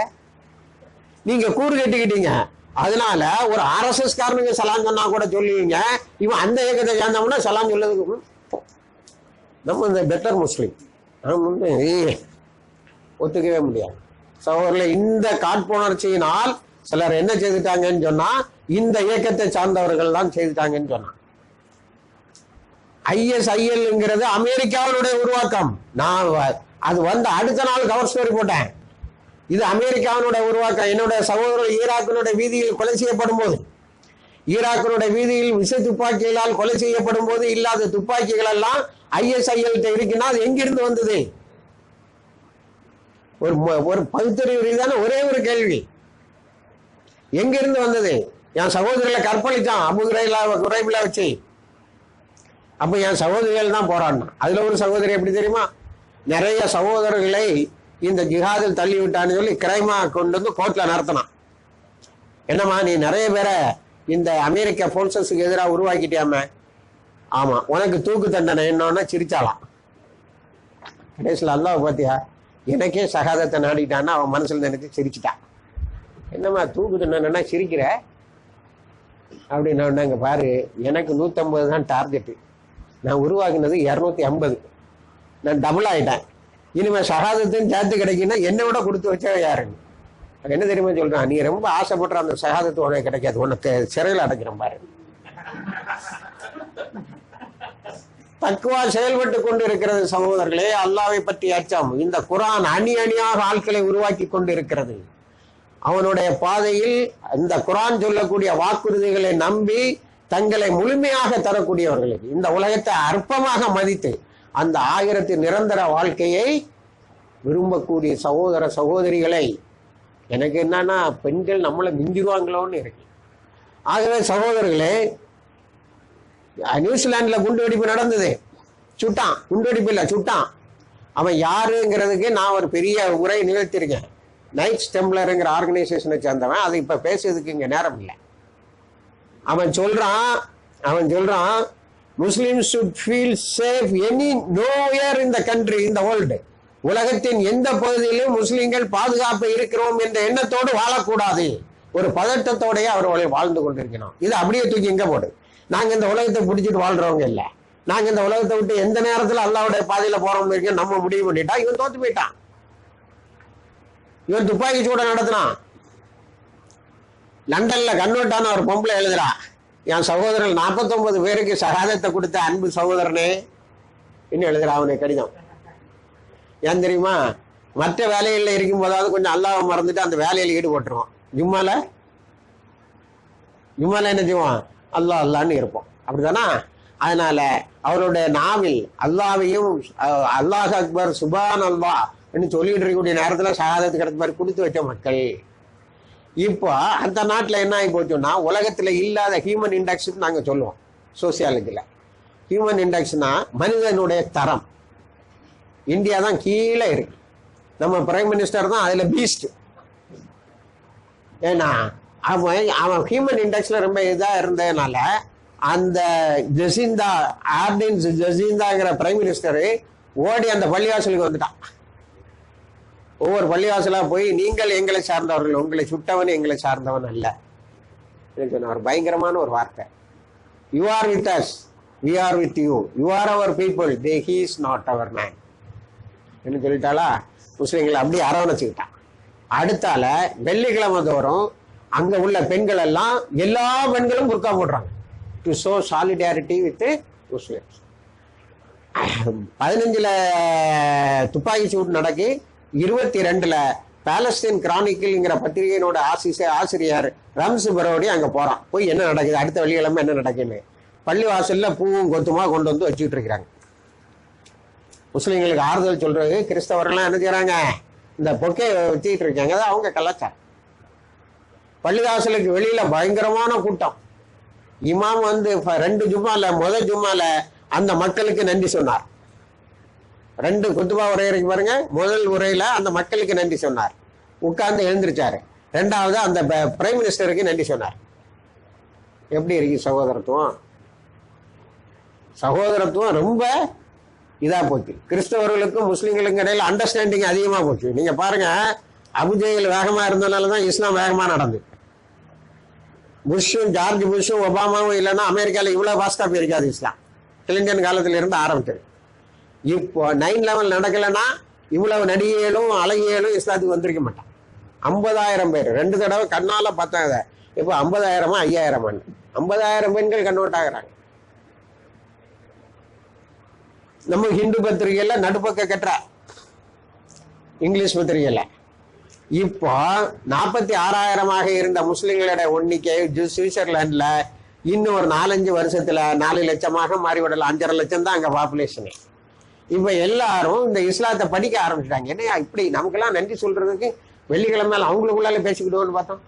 [SPEAKER 1] நீங்க கூறு கட்டிக்கிட்டீங்க. அதனால ஒரு RSS காரனுக்கு சலாம் சொன்னா கூட சொல்லுவீங்க, இவன் அந்த இயக்கத்தை சேர்ந்தோம்னா சலாம் சொல்லதுக்கு நம்ம இந்த பெட்டர் முஸ்லீம் ஒத்துக்கவே முடியாது. சகோதரர்களே, இந்த காட்புணர்ச்சியினால் சிலர் என்ன செய்துட்டாங்கன்னு சொன்னா இந்த இயக்கத்தை சார்ந்தவர்கள் தான் செய்துட்டாங்கன்னு சொன்னா. ISILங்கிறது அமெரிக்காவினுடைய உருவாக்கம். நான் அது வந்து அடுத்த நாள் கவர் ஸ்டோரி போட்டேன். இது அமெரிக்காவினுடைய உருவாக்கம். என்னுடைய சகோதரர் ஈராக்கினுடைய வீதியில் கொலை செய்யப்படும் போது, ஈராக்கினுடைய வீதியில் விச துப்பாக்கிகளால் கொலை செய்யப்படும் போது இல்லாத துப்பாக்கிகள் எல்லாம் ISIL இருக்குன்னா அது எங்கிருந்து வந்தது? ஒரு பகுத்தறிவு ரீதியான ஒரே ஒரு கேள்வி, எங்கிருந்து வந்தது? என் சகோதரிகளை கற்பழிச்சான் அபு குரைபில வச்சு. அப்ப என் சகோதரிகள் தான் போராடினான். அதுல ஒரு சகோதரி எப்படி தெரியுமா, நிறைய சகோதரர்களை இந்த ஜிஹாதில் தள்ளி விட்டான்னு சொல்லி கிரைமா கொண்டு வந்து கோர்ட்ல நடத்தினான். என்னம்மா நீ நிறைய பேரை இந்த அமெரிக்க போர்சஸுக்கு எதிராக உருவாக்கிட்டியாம? ஆமா, உனக்கு தூக்கு தண்டனை என்னன்னா சிரிச்சாலாம். கடைசியில் அல்லாஹ் பாத்தியா, எனக்கே சகாதத்தை நாடிட்டான்னா அவன் மனசுல நினைச்சு சிரிச்சுட்டான். என்னம்மா தூக்கு தண்டனைன்னா சிரிக்கிற அப்படின்னா, இங்க பாரு, எனக்கு 150 தான் டார்கெட்டு, நான் உருவாக்குனது 250, நான் டபுள் ஆயிட்டேன். இனிமே சகாதத்தையும் சேர்த்து கிடைக்குன்னா என்னை விட கொடுத்து வச்சா யாருன்னு என்ன தெரியுமா சொல்றான், நீ ரொம்ப ஆசைப்படுற அந்த சகாதத்து உனக்கு கிடைக்காது, உனக்கு சிறையில் அடைக்கிறேன் பாரு. தக்குவா செயல்பட்டு கொண்டு இருக்கிறது சகோதரர்களே. அல்லாஹ்வை பற்றி அச்சம். இந்த குர்ஆன் அணி அணியாக ஆட்களை உருவாக்கி கொண்டு இருக்கிறது. அவனுடைய பாதையில் இந்த குர்ஆன் சொல்லக்கூடிய வாக்குறுதிகளை நம்பி தங்களை முழுமையாக தரக்கூடியவர்களுக்கு, இந்த உலகத்தை அற்பமாக மதித்து அந்த ஆயிரத்தின் நிரந்தர வாழ்க்கையை விரும்பக்கூடிய சகோதர சகோதரிகளை, எனக்கு என்னன்னா பெண்கள் நம்மளை மிஞ்சிருவாங்களோன்னு இருக்கு. ஆகவே சகோதரர்களே, நியூசிலாந்துல குண்டு வெடிப்பு நடந்தது, சுட்டான். குண்டு வெடிப்பு இல்ல, சுட்டான். அவன் யாருங்கிறதுக்கு நான் ஒரு பெரிய உரை நிகழ்த்திருக்கேன். நைட்ஸ் டெம்ப்ளர்ங்கிற ஆர்கனைசேஷனை சேர்ந்தவன். அது இப்ப பேசுறதுக்கு இங்க நேரம் இல்லை. அவன் சொல்றான் Muslims should feel safe nowhere in the country, in the world. உலகத்தின் எந்த பகுதியிலும் முஸ்லிம்கள் பாதுகாப்பு இருக்கிறோம் என்ற எண்ணத்தோடு வாழக்கூடாது. ஒரு பதட்டத்தோடய அவர்களை வாழ்ந்து கொண்டிருக்கிறோம். இது அப்படியே தூக்கி எங்க போடு. நாங்க இந்த உலகத்தை பிடிச்சிட்டு வாழ்றவங்க இல்ல. நாங்க இந்த உலகத்தை விட்டு எந்த நேரத்தில் அல்லாஹ்வுடைய பாதையில போறோம் இருக்க நம்ம முடிவு பண்ணிட்டா இவன் தோத்து போயிட்டான். இவன் துப்பாக்கி சூட நடத்தினான். லண்டன்ல கன்வெர்ட்டான ஒரு பொம்பளை எழுதுறா, என் சகோதரன் 49 பேருக்கு சகாதத்தை கொடுத்த அன்பு சகோதரனே இன்னும் எழுதுறா அவனுக்கு கடிதம். ஏன் தெரியுமா, மற்ற வேலைகளில் இருக்கும் போதாவது கொஞ்சம் அல்லாஹ்வை மறந்துட்டு அந்த வேலையில் ஈடுபட்டுருவான். ஜும்மால என்ன செய்வான், அல்லாஹ் அல்லான்னு இருப்போம், அப்படிதானா? அதனால அவருடைய நாவில் அல்லாஹ்வையும் அல்லாஹ் அக்பர் சுபான் அல்லாஹ் சொல்லிட்டு இருக்கக்கூடிய நேரத்தில் சகாதத்து கிடைத்த மாதிரி கொடுத்து வச்ச மக்கள். இப்போ அந்த நாட்டில் என்ன ஆகி போச்சோம்னா, உலகத்தில் இல்லாத ஹியூமன் இண்டெக்ஸ் நாங்கள் சொல்லுவோம் சோசியாலஜியில். ஹியூமன் இண்டெக்ஸ்னா மனிதனுடைய தரம். இந்தியா தான் கீழே இருக்கு. நம்ம பிரைம் மினிஸ்டர் தான் அதுல பீஸ்ட். ஏன்னா அவன் ஹியூமன் இண்டெக்ஸ்ல ரொம்ப இதா இருந்ததுனால அந்த ஜசீந்தாங்கிற பிரைம் மினிஸ்டர் ஓடி அந்த பள்ளிவாசலுக்கு வந்துட்டான். ஒவ்வொரு பள்ளிவாசலா போய், நீங்கள் எங்களை சார்ந்தவர்கள், உங்களை சுட்டவன் எங்களை சார்ந்தவன் அல்ல சொன்ன ஒரு பயங்கரமான ஒரு வார்த்தை. You are with us, we are with you, you are our people, he is not our man என்ன சொல்லிட்டாளா. முஸ்லிம்களை அப்படி அரவணைச்சுக்கிட்டான். அடுத்தால வெள்ளிக்கிழமை தோறும் அங்க உள்ள பெண்கள் எல்லாம், எல்லா பெண்களும் புர்கா போடுறாங்க to show solidarity with Muslims. 15 துப்பாக்கி சூடு நடக்கு. 22 பாலஸ்தீன் கிரானிக்கிள்ங்கிற பத்திரிகையினோட ஆசிரியர் ரம்ஸ் பரோடி அங்க போறான். போய் என்ன நடக்குது, அடுத்த வெள்ளிக்கிழமை என்ன நடக்குன்னு பள்ளி வாசல்ல பூவும் கொத்துமா கொண்டு வந்து வச்சுக்கிட்டு இருக்கிறாங்க. முஸ்லீம்களுக்கு ஆறுதல் சொல்றது கிறிஸ்தவர்கள்லாம் என்ன செய்யறாங்க, இந்த பொக்கே வச்சுக்கிட்டு இருக்காங்க. அதான் அவங்க கலாச்சாரம். பள்ளிவாசலுக்கு வெளியில பயங்கரமான கூட்டம். இமாம் வந்து 2 ஜும்மால முதல் ஜும்மால அந்த மக்களுக்கு நன்றி சொன்னார். 2 குத்துபா உரை இருக்கு பாருங்க. முதல் உரையில அந்த மக்களுக்கு நன்றி சொன்னார், உட்கார்ந்து எழுந்திருச்சாரு. 2வது அந்த பிரைம் மினிஸ்டருக்கு நன்றி சொன்னார். எப்படி இருக்கு சகோதரத்துவம்? சகோதரத்துவம் ரொம்ப இதா போச்சு. கிறிஸ்தவர்களுக்கும் முஸ்லீம்களுக்கும் இடையில அண்டர்ஸ்டாண்டிங் அதிகமா போச்சு. நீங்க பாருங்க, அபுஜெயில் வேகமா இருந்ததுனாலதான் இஸ்லாம் வேகமா நடந்து. புஷ்ஷும் ஜார்ஜ் புஷ்ஷும் ஒபாமாவும் இல்லைன்னா அமெரிக்காவில் இவ்வளவு ஃபாஸ்டா போயிருக்காது இஸ்லாம். கிளின்டன் காலத்துல இருந்து ஆரம்பிச்சது. இப்போ 9/11 நடக்கலைன்னா இவ்வளவு நடிகைகளும் அழகிகளும் இஸ்லாத்துக்கு வந்திருக்க மாட்டான். 50,000 பேர் 2 தடவை கண்ணால பார்த்தாங்க. இப்போ 50,000 5,000 50,000 பெண்கள் கன்வெர்ட் ஆகுறாங்க. நம்ம ஹிந்து பத்திரிகையில நடுப்பக்க கட்டுற இங்கிலீஷ் பத்திரிகையில இப்போ 46,000 இருந்த முஸ்லிம்களோட எண்ணிக்கை சுவிட்சர்லாந்துல இன்னும் ஒரு 4-5 வருஷத்துல 4 லட்சமாக மாறிவிடலாம். 5.5 லட்சம் தான் அங்க பாப்புலேஷனு. இப்ப எல்லாரும் இந்த இஸ்லாத்தை படிக்க ஆரம்பிச்சிட்டாங்க. என்னையா இப்படி நமக்கெல்லாம் நன்றி சொல்றதுக்கு வெள்ளிக்கிழமை அவங்களுக்குள்ளால பேசிக்கிடுவோம்னு பார்த்தோம்.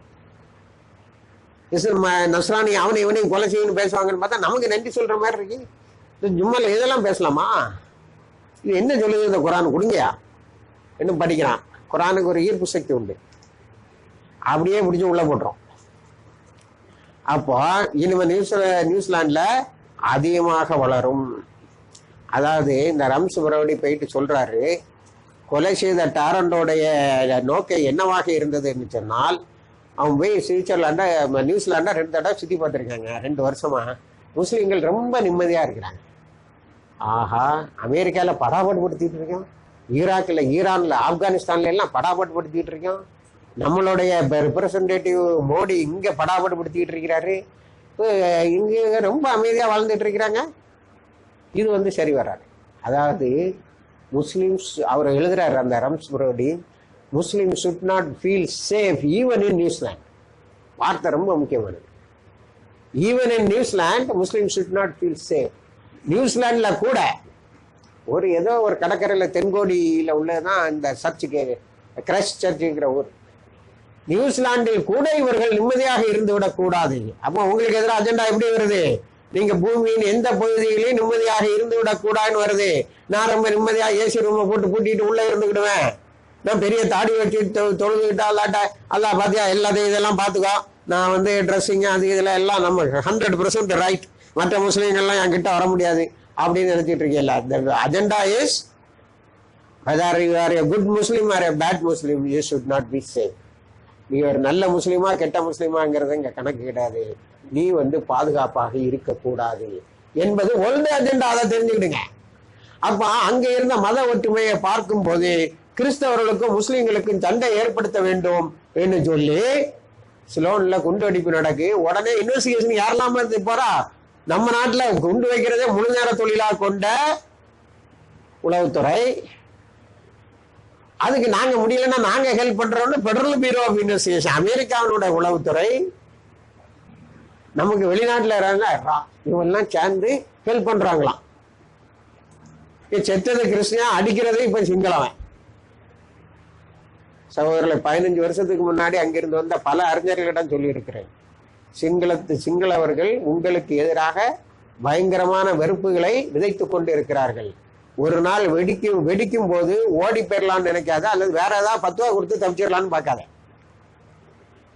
[SPEAKER 1] நஸ்ரானி அவனை இவனையும் கொலை செய்யணும்னு பேசுவாங்கன்னு பார்த்தா நமக்கு நன்றி சொல்ற மாதிரி இருக்கு. ஜும்மால இதெல்லாம் பேசலாமா? இது என்ன சொல்லுது இந்த குரான்? கொடுங்கயா என்ன படிக்கிறான். குரானுக்கு ஒரு ஈர்ப்பு சக்தி உண்டு. அப்படியே பிடிச்சி உள்ள போட்டுரும். அப்போ இனிமே நியூசிலாந்துல அதிகமாக வளரும். அதாவது இந்த ரம்ஸ் பரோடி போயிட்டு சொல்றாரு, கொலை செய்த டாரண்டோடைய நோக்கம் என்னவாக இருந்ததுன்னு சொன்னால், அவன் போய் சுவிட்சர்லாண்டா நியூசிலாண்டா 2 தடவை சுத்தி பார்த்துருக்காங்க. 2 வருஷமா முஸ்லீம்கள் ரொம்ப நிம்மதியா இருக்கிறாங்க. ஆஹா, அமெரிக்கால படாபாடுபடுத்திட்டு இருக்கோம், ஈராக்ல ஈரான்ல ஆப்கானிஸ்தான்ல எல்லாம் படாபாடுபடுத்திட்டு இருக்கோம். நம்மளுடைய ரெப்ரசன்டேட்டிவ் மோடி இங்க படாபாடுபடுத்திட்டு இருக்கிறாரு. இங்க ரொம்ப அமைதியா வாழ்ந்துட்டு இருக்கிறாங்க. இது வந்து சரி வராது. அதாவது முஸ்லிம்ஸ் அவர் எழுதுறாரு அந்த ரம்ஸ் parody, Muslim should not feel safe even in New Zealand. வார்த்தை ரொம்ப முக்கியமானது. Even in New Zealand Muslim should not feel safe. நியூசிலாந்துல கூட ஏதோ ஒரு கடற்கரையில தென்கோடியில உள்ளதுதான் இந்த சர்ச்சுக்கு கிரைஸ்ட் சர்ச்சுங்கிற ஊர். நியூசிலாந்தில் கூட இவர்கள் நிம்மதியாக இருந்து விடக் கூடாது. அப்போ உங்களுக்கு எதிராக அஜெண்டா எப்படி வருது? நீங்க பூமியின் எந்த பகுதியிலையும் நிம்மதியாக இருந்து விடக் கூடாதுன்னு வருது. நான் ரொம்ப நிம்மதியா ஏசி ரூமை போட்டு பூட்டிட்டு உள்ள இருந்துக்கிடுவேன், நான் பெரிய தாடி வச்சு தொழுதுகிட்டா அல்லாட்ட அல்லா பாத்தியா எல்லாத்தையும் இதெல்லாம் பாத்துக்கோ, நான் வந்து ட்ரெஸ்ஸிங் அது இதுல எல்லாம் நம்ம 100% ரைட், மற்ற முஸ்லீம்கள்லாம் என்கிட்ட வர முடியாது அப்படின்னு நினைச்சிட்டு இருக்கீங்களா? Agenda is whether you are a good Muslim or a bad Muslim, you should not be safe. நீ ஒரு நல்ல முஸ்லீமா கெட்ட முஸ்லீமாங்கிறது இங்க கணக்கு கிடையாது. நீ வந்து பாதுகாப்பாக இருக்கக்கூடாது என்பது வேர்ல்டு அஜெண்டா. அதை தெரிஞ்சுக்கிடுங்க. அப்ப அங்க இருந்த மத ஒற்றுமையை பார்க்கும் போது கிறிஸ்தவர்களுக்கும் முஸ்லீம்களுக்கும் சண்டை ஏற்படுத்த வேண்டும் என்று சொல்லி சிலோன்ல குண்டு வெடிப்பு நடக்கு. உடனே இன்வெஸ்டிகேஷன் யாரெல்லாம் போறா? நம்ம நாட்டுல குண்டு வைக்கிறதே முழு நேர தொழிலா கொண்ட உளவுத்துறை. அதுக்கு நாங்க முடியலன்னா நாங்க ஹெல்ப் பண்றோம்னு பெடரல் பியூரோ ஆஃப் இன்வெஸ்டிகேஷன், அமெரிக்காவினுடைய உளவுத்துறை. நமக்கு வெளிநாட்டுல இவெல்லாம் சேர்ந்து ஹெல்ப் பண்றாங்களாம். செத்தது கிறிஸ்டியன், அடிக்கிறது இப்ப சிங்களவன். சகோதரர்களை 15 வருஷத்துக்கு முன்னாடி அங்கிருந்து வந்த பல அறிஞர்களிடம் சொல்லி இருக்கிறேன், சிங்களவர்கள் உங்களுக்கு எதிராக பயங்கரமான வெறுப்புகளை விதைத்துக் கொண்டு இருக்கிறார்கள். ஒரு நாள் வெடிக்கும் போது ஓடி போயிடலான்னு நினைக்காத, அல்லது வேற ஏதாவது 10 ரூபா கொடுத்து தப்பிச்சிடலான்னு பார்க்காத.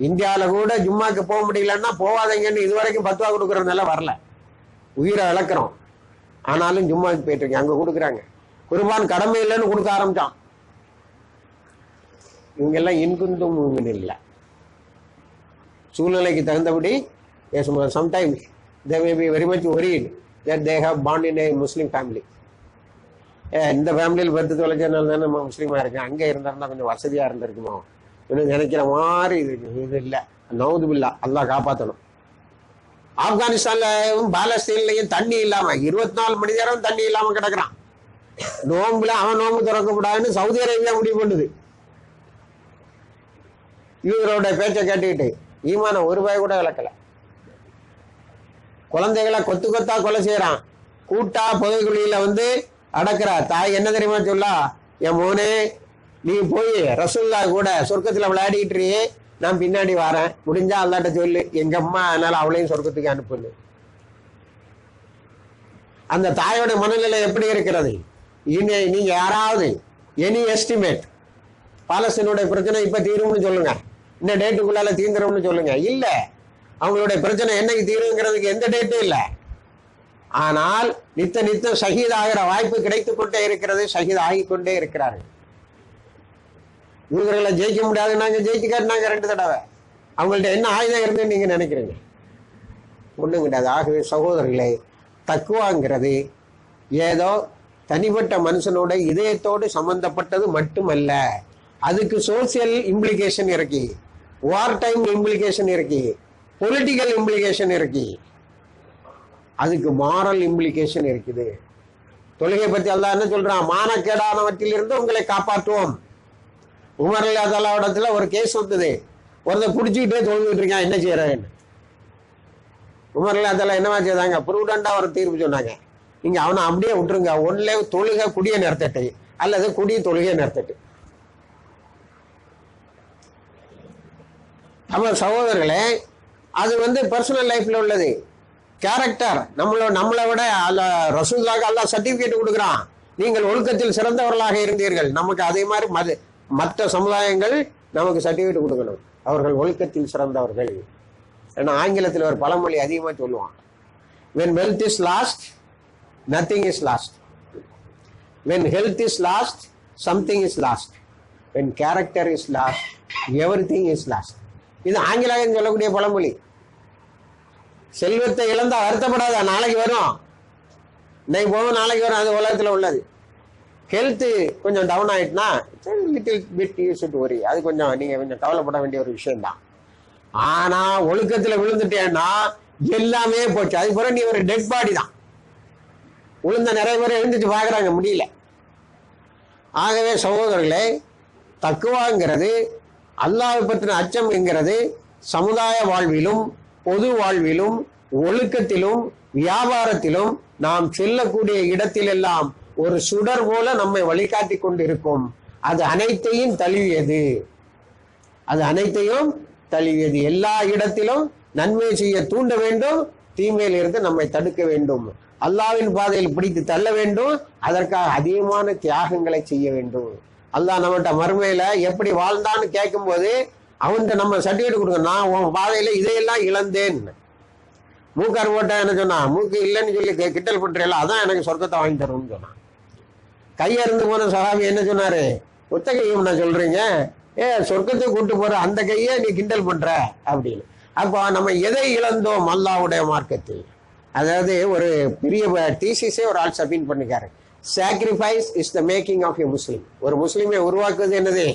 [SPEAKER 1] இந்தியாவில கூட ஜும்மாக்கு போக முடியலன்னா போவாதீங்கன்னு இதுவரைக்கும் 10 ரூபா கொடுக்கறதுனால வரல, உயிரை இழக்கிறோம். ஆனாலும் ஜும்மாக்கு போயிட்டு இருக்கேன், அங்க கொடுக்குறாங்க. குர்பான் கடமை இல்லைன்னு கொடுக்க ஆரம்பிச்சான். இவங்க எல்லாம் இன்குந்தும் இல்லை, சூழ்நிலைக்கு தகுந்தபடி. sometimes they may be very much worried that they have born in a Muslim family. இந்த ஃபேமிலியில் பத்து தொலைச்சனால தான் நம்ம முஸ்லீமா இருக்கேன், அங்கே இருந்தாருன்னா கொஞ்சம் வசதியா இருந்திருக்குமோ இன்னும் நினைக்கிற மாதிரி இது இல்லை. நவுது பில்லா, அல்லாஹ் காப்பாற்றணும். ஆப்கானிஸ்தான்லயும் பாலஸ்தீன்லயும் தண்ணி இல்லாம 24 மணி நேரம் தண்ணி இல்லாம கிடக்குறான். நோம்புல அவன் நோம்பு திறக்கக்கூடாதுன்னு சவுதி அரேபியா முடிவு பண்ணுது. இவரோட பேச்சை கேட்டுக்கிட்டு ஈமான ஒரு ரூபாய் கூட விளக்கல. குழந்தைகளை கொத்து கொத்தா கொலை செய்யறான். கூட்டா புதைக்குழியில அடக்குற தாய் என்ன தெரியுமா சொல்லா, என் மோனே நீ போய் ரசூல்லா கூட சொர்க்கத்துல விளையாடிட்டு நான் பின்னாடி வரேன், முடிஞ்சா அல்லாட்ட சொல்லு, எங்க அம்மா அதனால அவளையும் சொர்க்கத்துக்கு அனுப்புன்னு. அந்த தாயோட மனநிலை எப்படி இருக்கிறது? நீங்க யாராவது எனி எஸ்டிமேட் பாலஸ்தீனுடைய பிரச்சனை இப்ப தீரும்னு சொல்லுங்க, இந்த டேட்டுக்குள்ளால தீர்ந்துரும்னு சொல்லுங்க. இல்ல, அவங்களுடைய பிரச்சனை என்னைக்கு தீருங்கிறதுக்கு எந்த டேட்டும் இல்லை. ஆனால் நித்தம் ஷஹீத் ஆகிற வாய்ப்பு கிடைத்துக் கொண்டே இருக்கிறது, ஷஹீத் ஆகிக்கொண்டே இருக்கிறார்கள். இவர்களை ஜெயிக்க முடியாதுன்னாங்க, ஜெயிச்சு காட்டினாங்க 2 தடவை. அவங்கள்ட்ட என்ன ஆயுதம் இருந்துன்னு நீங்க நினைக்கிறீங்க? ஒண்ணும் கிடையாது. ஆகவே சகோதரர்களே, தக்குவாங்கிறது ஏதோ தனிப்பட்ட மனுஷனோட இதயத்தோடு சம்பந்தப்பட்டது மட்டுமல்ல, அதுக்கு சோசியல் இம்ப்ளிகேஷன் இருக்கு, வார் டைம் இம்ப்ளிகேஷன் இருக்கு, பொலிட்டிக்கல் இம்ப்ளிகேஷன் இருக்கு, அதுக்கு மாரல் இம்ப்ளிகேஷன் இருக்குது. தொழுகை பத்தி அல்லாஹ் என்ன சொல்றான்? மானக்கேடானவற்றிலிருந்து உங்களை காப்பாற்றுவோம். உமர் ரலியல்லாஹு இடத்துல ஒரு கேஸ் வந்தது, ஒருத்தர் குடிச்சுக்கிட்டே தொழுகிட்டு இருக்கான், என்ன செய்யறேன்னு. உமர் ரலியல்லாஹு என்னவா செய்தாங்க? ப்ரூடண்டா ஒரு தீர்ப்பு சொன்னாங்க, நீங்க அவனை அப்படியே விட்டுருங்க, ஒன்ல தொழுகை குடியை நிறுத்தட்டு அல்லது குடி தொழுகையை நிறுத்தட்டு. நம்ம சகோதரர்களே, அது பர்சனல் லைஃப்ல உள்ளது, கேரக்டர். நம்மளை விட ரசூலுல்லாஹ்க்கு அல்லாஹ் சர்டிபிகேட் கொடுக்குறான், நீங்கள் ஒழுக்கத்தில் சிறந்தவர்களாக இருந்தீர்கள். நமக்கு அதே மாதிரி மற்ற சமுதாயங்கள் நமக்கு சர்டிபிகேட் கொடுக்கணும், அவர்கள் ஒழுக்கத்தில் சிறந்தவர்கள். ஏன்னா ஆங்கிலத்தில் ஒரு பழமொழி அதிகமா சொல்லுவான், when wealth is lost nothing is lost, when health is lost something is lost, when character is lost everything is lost. இது ஆங்கிலம் சொல்லக்கூடிய பழமொழி. செல்வத்தை இழந்தா வருத்தப்படாத, நாளைக்கு வரும், இன்னைக்கு போகும் நாளைக்கு வரும், அது உலகத்துல உள்ளது. ஹெல்த் கொஞ்சம் டவுன் ஆயிட்டுனா little bit you should worry, அது நீங்க கொஞ்சம் கவலைப்பட வேண்டிய ஒரு விஷயம் தான். ஆனா ஒழுக்கத்துல விழுந்துட்டேன்னா எல்லாமே போச்சு, அது பிறகு நீ ஒரு டெட் பாடி தான். விழுந்த நிறைய பேர் எழுந்துட்டு பாக்குறாங்க, முடியல. ஆகவே சகோதரர்களே, தக்குவாங்கிறது, அல்லாஹ்வை பற்றின அச்சம் என்கிறது சமுதாய வாழ்விலும் பொது வாழ்விலும் ஒழுக்கத்திலும் வியாபாரத்திலும் நாம் செல்லக்கூடிய இடத்திலெல்லாம் ஒரு சுடர் போல நம்மை வழிகாட்டி கொண்டு இருக்கும். அது அனைத்தையும் தழுவியது, அது அனைத்தையும் தழுவியது. எல்லா இடத்திலும் நன்மை செய்ய தூண்ட வேண்டும், தீமையில் இருந்து நம்மை தடுக்க வேண்டும், அல்லாஹ்வின் பாதையில் பிடித்து தள்ள வேண்டும், அதற்காக அதிகமான தியாகங்களை செய்ய வேண்டும். அல்லாஹ் நம்மகிட்ட மறுமையில எப்படி வாழ்ந்தான்னு கேட்கும் போது அவன்கிட்ட நம்ம சர்டிபிகேட் கொடுக்கணும், நான் உன் பாதையில இதையெல்லாம் இழந்தேன். மூக்கார் போட்டா என்ன சொன்னா, மூக்கு இல்லைன்னு சொல்லி கிட்டல் பண்றீங்களா, அதான் எனக்கு சொர்க்கத்தை வாங்கி தரும்னு சொன்னான். கையறிந்து போன சஹாபி என்ன சொன்னாரு, ஒத்த கையும் நான் சொல்றீங்க, சொர்க்கத்தை கூட்டு போற அந்த கையை நீ கிண்டல் பண்ற அப்படின்னு. அப்போ நம்ம எதை இழந்தோம் அல்லாஹ்வுடைய மார்க்கத்தில்? அதாவது ஒரு பெரிய தீசிஸே ஒரு ஆள் சப்மிட் பண்ணிக்காரு, sacrifice is the making of a Muslim. ஒரு முஸ்லிமை உருவாக்குவது என்னது?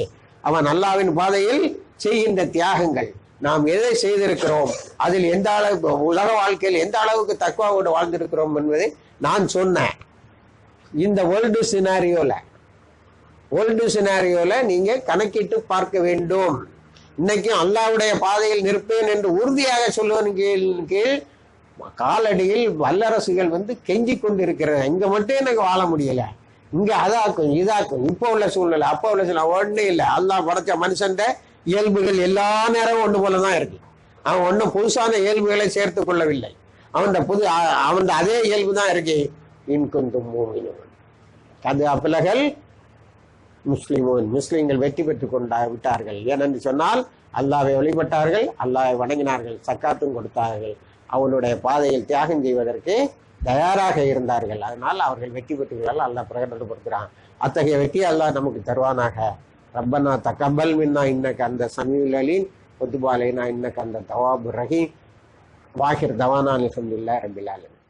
[SPEAKER 1] அவன் அல்லாஹ்வின் பாதையில் செய்கின்ற தியாகங்கள். நாம் எதை செய்திருக்கிறோம், அதில் எந்த அளவுக்கு உலக வாழ்க்கையில் எந்த அளவுக்கு தக்வாவோடு வாழ்ந்திருக்கிறோம் என்பதை நான் சொன்னேன். இந்த வேர்ல்டு சினாரியோல நீங்க கணக்கிட்டு பார்க்க வேண்டும். இன்னைக்கும் அல்லாஹ்வுடைய பாதையில் நிற்பேன் என்று உறுதியாக சொல்லுவதன் கீழ் காலடியில் வல்லரசுகள் கெஞ்சி கொண்டு இருக்கிறது. இங்க மட்டும் எனக்கு வாழ முடியல, இங்க அதாக்கும் இதாக்கும், இப்ப உள்ள சூழ்நிலை அப்ப உள்ள சூழ்நிலை ஒண்ணு இல்லை. அல்லாஹ் படைச்ச மனுஷன் இயல்புகள் எல்லா நேரமும் ஒன்று போலதான் இருக்கு. அவன் ஒன்னும் புதுசான இயல்புகளை சேர்த்து கொள்ளவில்லை. அவன் அதே இயல்பு தான் இருக்கு. அது அப்பிலகள் முஸ்லிம்கள் வெற்றி பெற்றுக் விட்டார்கள். ஏனென்று சொன்னால் அல்லாஹ்வை வழிபட்டார்கள், அல்லாஹ்வை வணங்கினார்கள், சக்காத்தும் கொடுத்தார்கள், அவனுடைய பாதையில் தியாகம் செய்வதற்கு தயாராக இருந்தார்கள். அதனால் அவர்கள் வெற்றி பெற்றுகிறார்கள். அல்லாஹ் பிரகடனப்படுத்துகிறான். அத்தகைய வெற்றி அல்லாஹ் நமக்கு தருவானாக. ரப்பனா தகப்பல் மின்னா இன்னக அந்த சமீஉல் அலீம் வதுப் அலைனா இன்னக அந்த தவாபுர் ரஹீம். வாஹிர் தவானா அல்ஹம்துலில்லாஹி ரப்பில் ஆலமீன்.